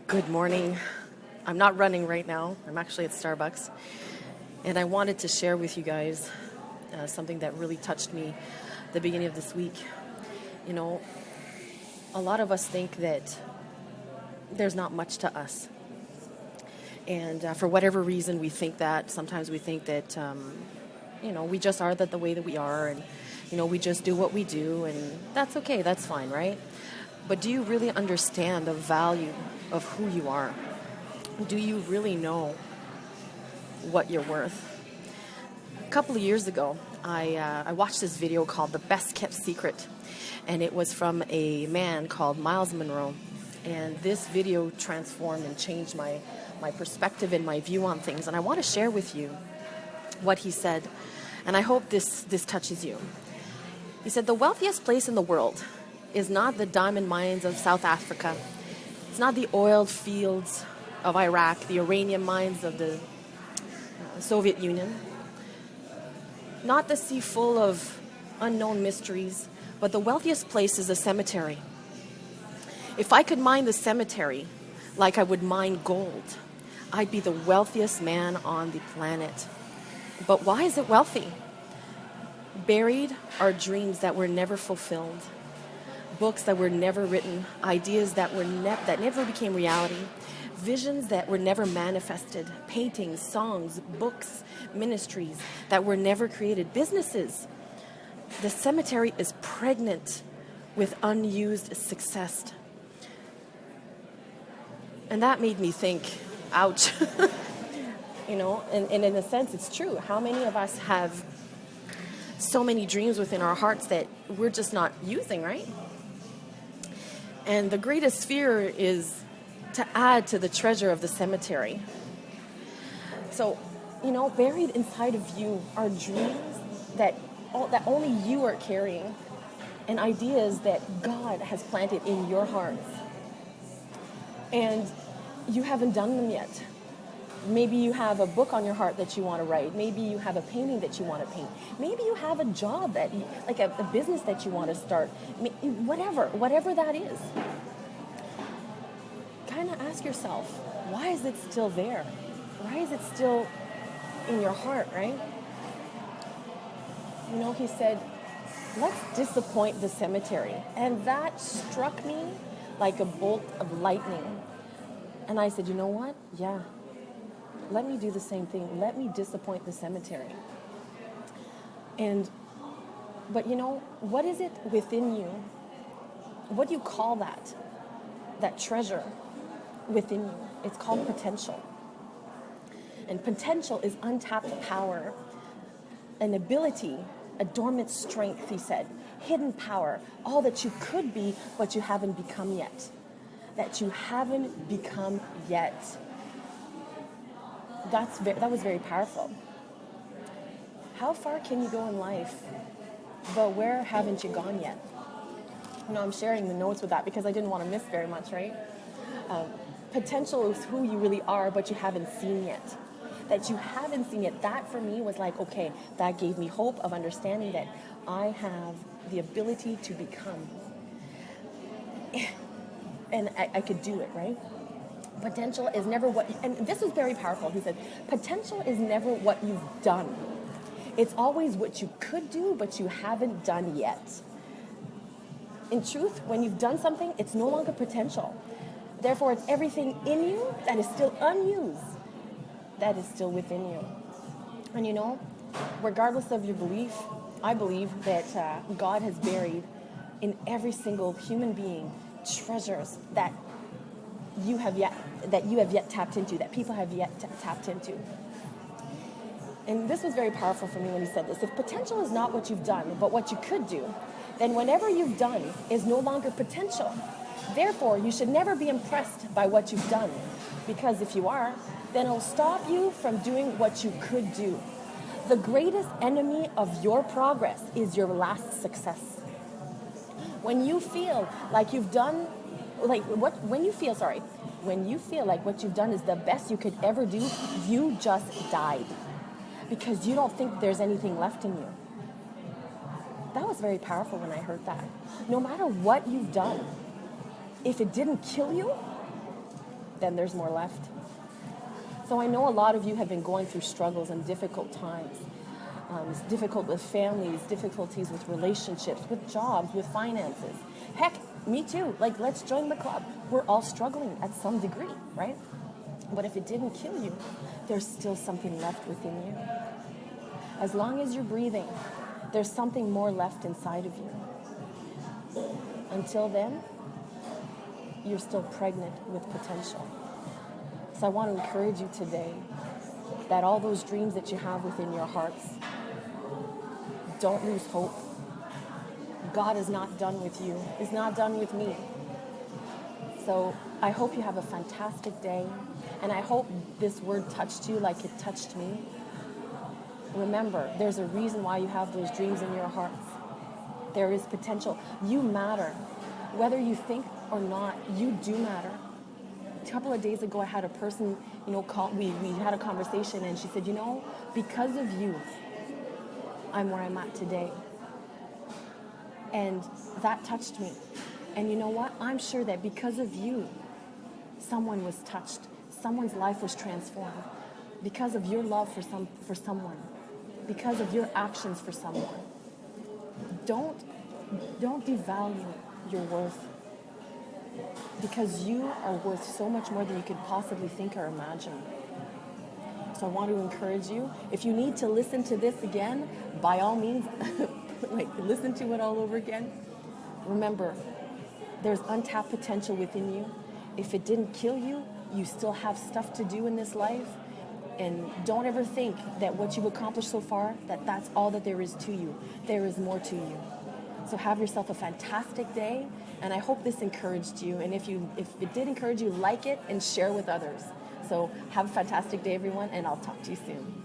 Good morning. I'm not running right now. I'm actually at Starbucks. And I wanted to share with you guys something that really touched me the beginning of this week. You know, a lot of us think that there's not much to us. And for whatever reason, we think that. Sometimes we think that, we just are the way that we are. And, we just do what we do. And that's okay. That's fine, right? But do you really understand the value of who you are? Do you really know what you're worth? A couple of years ago, I watched this video called The Best Kept Secret, and it was from a man called Myles Munroe. And this video transformed and changed my perspective and my view on things. And I want to share with you what he said, and I hope this touches you. He said, the wealthiest place in the world is not the diamond mines of South Africa. It's not the oil fields of Iraq, the uranium mines of the Soviet Union. Not the sea full of unknown mysteries, but the wealthiest place is a cemetery. If I could mine the cemetery like I would mine gold, I'd be the wealthiest man on the planet. But why is it wealthy? Buried are dreams that were never fulfilled, books that were never written, ideas that never became reality, visions that were never manifested, paintings, songs, books, ministries that were never created, businesses. The cemetery is pregnant with unused success. And that made me think, ouch. And in a sense, it's true. How many of us have so many dreams within our hearts that we're just not using, right? And the greatest fear is to add to the treasure of the cemetery. So, buried inside of you are dreams that only you are carrying, and ideas that God has planted in your hearts. And you haven't done them yet. Maybe you have a book on your heart that you want to write. Maybe you have a painting that you want to paint. Maybe you have a job like a business that you want to start. Whatever that is. Kind of ask yourself, why is it still there? Why is it still in your heart, right? He said, let's disappoint the cemetery. And that struck me like a bolt of lightning. And I said, you know what? Yeah. Let me do the same thing. Let me disappoint the cemetery. But what is it within you? What do you call that? That treasure within you. It's called potential. And potential is untapped power, an ability, a dormant strength, he said, hidden power, all that you could be, but you haven't become yet. That you haven't become yet. That was very powerful. How far can you go in life, but where haven't you gone yet? I'm sharing the notes with that because I didn't want to miss very much, right? Potential is who you really are, but you haven't seen yet. That you haven't seen yet. That for me was like, okay, that gave me hope of understanding that I have the ability to become. And I could do it, right? Potential is never and this was very powerful. He said, potential is never what you've done. It's always what you could do, but you haven't done yet. In truth, when you've done something, it's no longer potential. Therefore, it's everything in you that is still unused, that is still within you. And regardless of your belief, I believe that God has buried in every single human being treasures that you have yet tapped into, that people have yet tapped into. And this was very powerful for me when he said this. If potential is not what you've done, but what you could do, then whatever you've done is no longer potential. Therefore, you should never be impressed by what you've done, because if you are, then it'll stop you from doing what you could do. The greatest enemy of your progress is your last success. When you feel like you've done when you feel like what you've done is the best you could ever do, you just died. Because you don't think there's anything left in you. That was very powerful when I heard that. No matter what you've done, if it didn't kill you, then there's more left. So I know a lot of you have been going through struggles and difficult times. It's difficult with families, difficulties with relationships, with jobs, with finances. Heck, me too. Like, let's join the club. We're all struggling at some degree, right? But if it didn't kill you, there's still something left within you. As long as you're breathing, there's something more left inside of you. Until then, you're still pregnant with potential. So I want to encourage you today that all those dreams that you have within your hearts, don't lose hope. God is not done with you. He's not done with me. So I hope you have a fantastic day. And I hope this word touched you like it touched me. Remember, there's a reason why you have those dreams in your hearts. There is potential. You matter. Whether you think or not, you do matter. A couple of days ago, I had a person, call. We had a conversation, and she said, because of you, I'm where I'm at today. And that touched me. And you know what? I'm sure that because of you, someone was touched. Someone's life was transformed. Because of your love for someone. Because of your actions for someone. Don't devalue your worth. Because you are worth so much more than you could possibly think or imagine. So I want to encourage you, if you need to listen to this again, by all means, listen to it all over again. Remember, there's untapped potential within you. If it didn't kill you, you still have stuff to do in this life. And don't ever think that what you've accomplished so far, that's all that there is to you. There is more to you. So have yourself a fantastic day, and I hope this encouraged you. And if it did encourage you, like it and share with others. So have a fantastic day, everyone, and I'll talk to you soon.